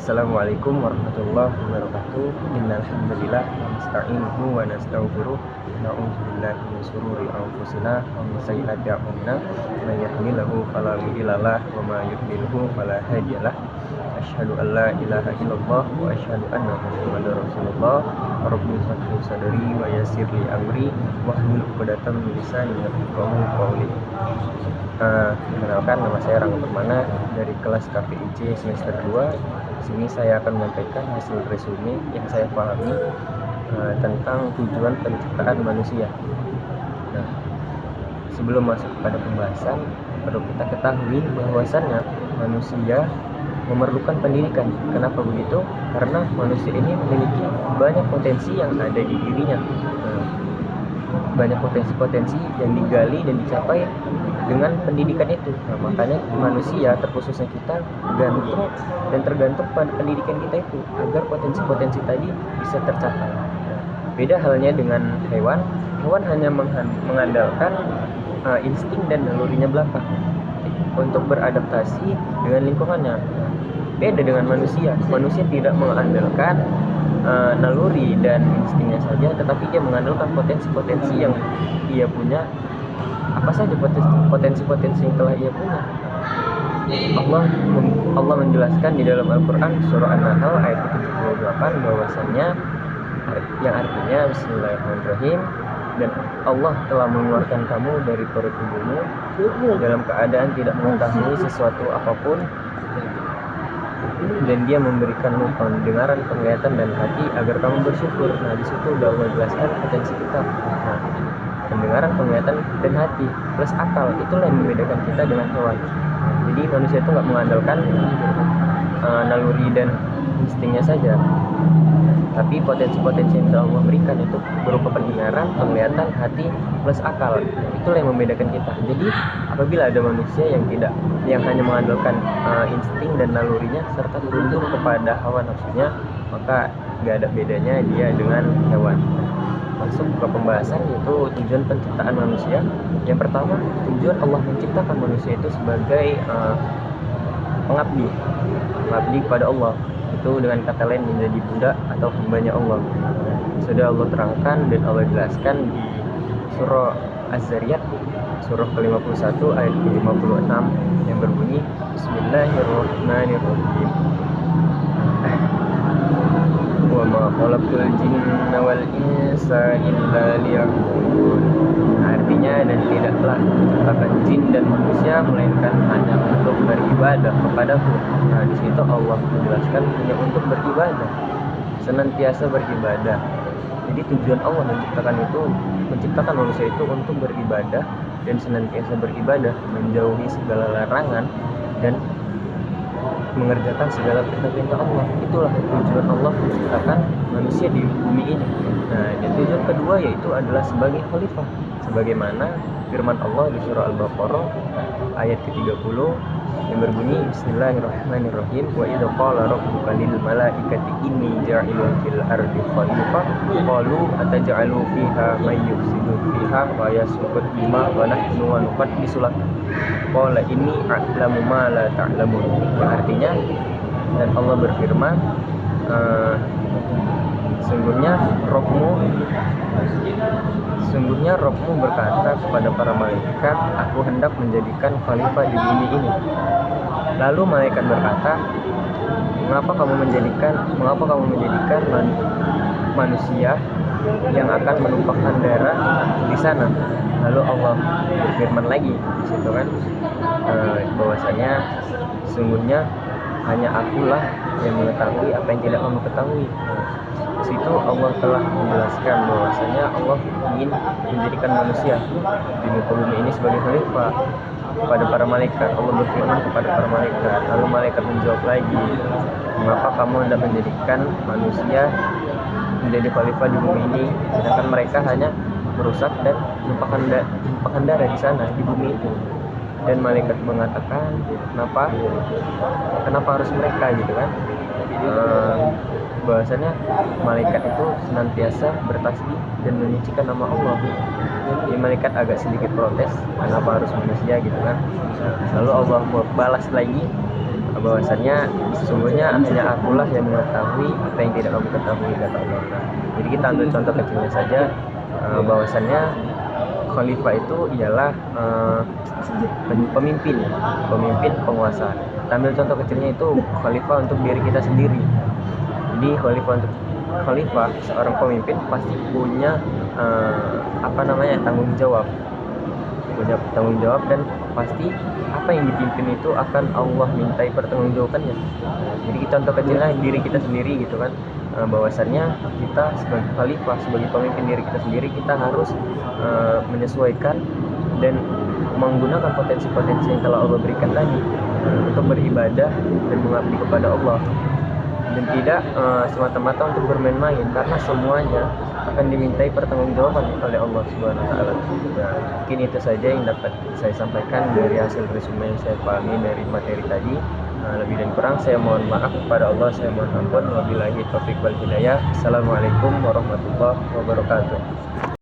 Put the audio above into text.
Assalamualaikum warahmatullahi wabarakatuh. Innal hamdalillah nasta'inuhu wa nastaghfiruh. Na'udzubillahi min syururi anfusina wa min sayyiati a'malina. May yahdihillahu fala mudhillalah wa may yudhlilhu fala hadiyalah. Asyhadu an la ilaha illallah wa asyhadu anna Muhammadar Rasulullah. Rabbi shrah li sadri wa yassir li amri wahlul 'uqdatam min lisani yafqahu qawli. Kenalkan, nama saya Rangga Permana dari kelas KPIC semester 2. Di sini saya akan menyampaikan hasil resume yang saya pahami tentang tujuan penciptaan manusia. Nah, sebelum masuk pada pembahasan, perlu kita ketahui bahwasannya manusia memerlukan pendidikan. Kenapa begitu? Karena manusia ini memiliki banyak potensi yang ada di dirinya. Banyak potensi-potensi yang digali dan dicapai dengan pendidikan itu. Nah, makanya manusia, terkhususnya kita, tergantung pada pendidikan kita itu agar potensi-potensi tadi bisa tercapai. Nah, beda halnya dengan hewan. Hewan hanya mengandalkan insting dan nalurinya belaka untuk beradaptasi dengan lingkungannya. Beda dengan manusia. Manusia tidak mengandalkan naluri dan instingnya saja, tetapi dia mengandalkan potensi-potensi yang ia punya. Apa saja potensi-potensi yang telah ia punya? Allah menjelaskan di dalam Al-Quran surah An-Nahl ayat 78 bahwasannya yang artinya Bismillahirrahmanirrahim, dan Allah telah mengeluarkan kamu dari perut ibumu dalam keadaan tidak mengetahui sesuatu apapun, dan dia memberikanmu pendengaran, penglihatan, dan hati agar kamu bersyukur. Nah, di situ udah Allah jelaskan potensi kita. Nah, pendengaran, penglihatan, dan hati plus akal, itulah yang membedakan kita dengan hewan. Jadi manusia itu nggak mengandalkan naluri dan instingnya saja, tapi potensi-potensi yang Allah berikan itu berupa pendengaran, penglihatan, hati plus akal. Itulah yang membedakan kita. Jadi apabila ada manusia yang hanya mengandalkan insting dan nalurinya serta tunduk kepada hawa nafsunya, maka nggak ada bedanya dia dengan hewan. Masuk ke pembahasan, yaitu tujuan penciptaan manusia. Yang pertama, tujuan Allah menciptakan manusia itu sebagai pengabdi kepada Allah. Itu dengan kata lain menjadi budak atau hambanya Allah. Sudah Allah terangkan dan Allah jelaskan di surah Az-Zariyat surah ke-51 ayat ke-56 yang berbunyi Bismillahirrahmanirrahim. Wa ma khalaqtul jinna wal insa illa liya'budun. Artinya, dan tidaklah menciptakan jin dan manusia melainkan hanya untuk beribadah kepadaku. Nah, di situ Allah menjelaskan hanya untuk beribadah, senantiasa beribadah. Jadi tujuan Allah menciptakan manusia itu untuk beribadah dan senantiasa beribadah, menjauhi segala larangan dan mengerjakan segala perintah-perintah Allah. Itulah tujuan Allah menciptakan manusia di bumi ini. Nah, dan tujuan kedua yaitu adalah sebagai khalifah, sebagaimana firman Allah di surah Al-Baqarah ayat ke-30 yang berbunyi Bismillahirrahmanirrahim, wa idza qala rabbuka lil malaikati inni ja'ilun fil ardi khalifah qalu ataj'alu fiha may yufsidu fiha wa yasfiku dima wa nahnu nuqaddisu lak qala inni a'lamu ma la ta'lamun. Yang artinya, dan Allah berfirman, sungguhnya Rohmu berkata kepada para malaikat, aku hendak menjadikan khalifah di bumi ini. Lalu malaikat berkata, mengapa kamu menjadikan manusia yang akan menumpahkan darah di sana? Lalu Allah berfirman lagi di situ kan, bahwasanya sungguhnya hanya akulah yang mengetahui apa yang tidak kamu ketahui. Di situ Allah telah menjelaskan bahwasanya Allah ingin menjadikan manusia di muka bumi ini sebagai khalifah kepada para malaikat. Allah berfirman kepada para malaikat, lalu malaikat menjawab lagi, mengapa kamu hendak menjadikan manusia menjadi khalifah di bumi ini, sedangkan mereka hanya merusak dan menumpahkan darah di sana di bumi itu. Dan malaikat mengatakan, kenapa harus mereka, gitu kan? Bahwasanya malaikat itu senantiasa bertasbih dan menyucikan nama Allah. Jadi malaikat agak sedikit protes, kenapa harus manusia, gitu kan? Lalu Allah balas lagi bahwasannya sesungguhnya hanya akulah yang mengetahui apa yang tidak kamu ketahui, kata Allah. Jadi kita ambil contoh kecilnya saja, bahwasannya khalifah itu ialah pemimpin penguasa. Kita ambil contoh kecilnya itu khalifah untuk diri kita sendiri. Jadi khalifah seorang pemimpin pasti punya tanggung jawab, dan pasti apa yang dipimpin itu akan Allah mintai pertanggungjawabannya. Jadi contoh kecilnya diri kita sendiri gitu kan, bahwasannya kita sebagai khalifah, sebagai pemimpin diri kita sendiri, kita harus menyesuaikan dan menggunakan potensi-potensi yang telah Allah berikan tadi untuk beribadah dan mengabdi kepada Allah, dan tidak semata-mata untuk bermain-main, karena semuanya akan dimintai pertanggungjawaban oleh Allah Subhanahu wa taala. Nah, mungkin itu saja yang dapat saya sampaikan dari hasil resume yang saya pahami dari materi tadi. Lebih dan kurang saya mohon maaf kepada Allah, saya mohon ampun. Wabillahi taufiq wal hidayah. Assalamualaikum warahmatullahi wabarakatuh.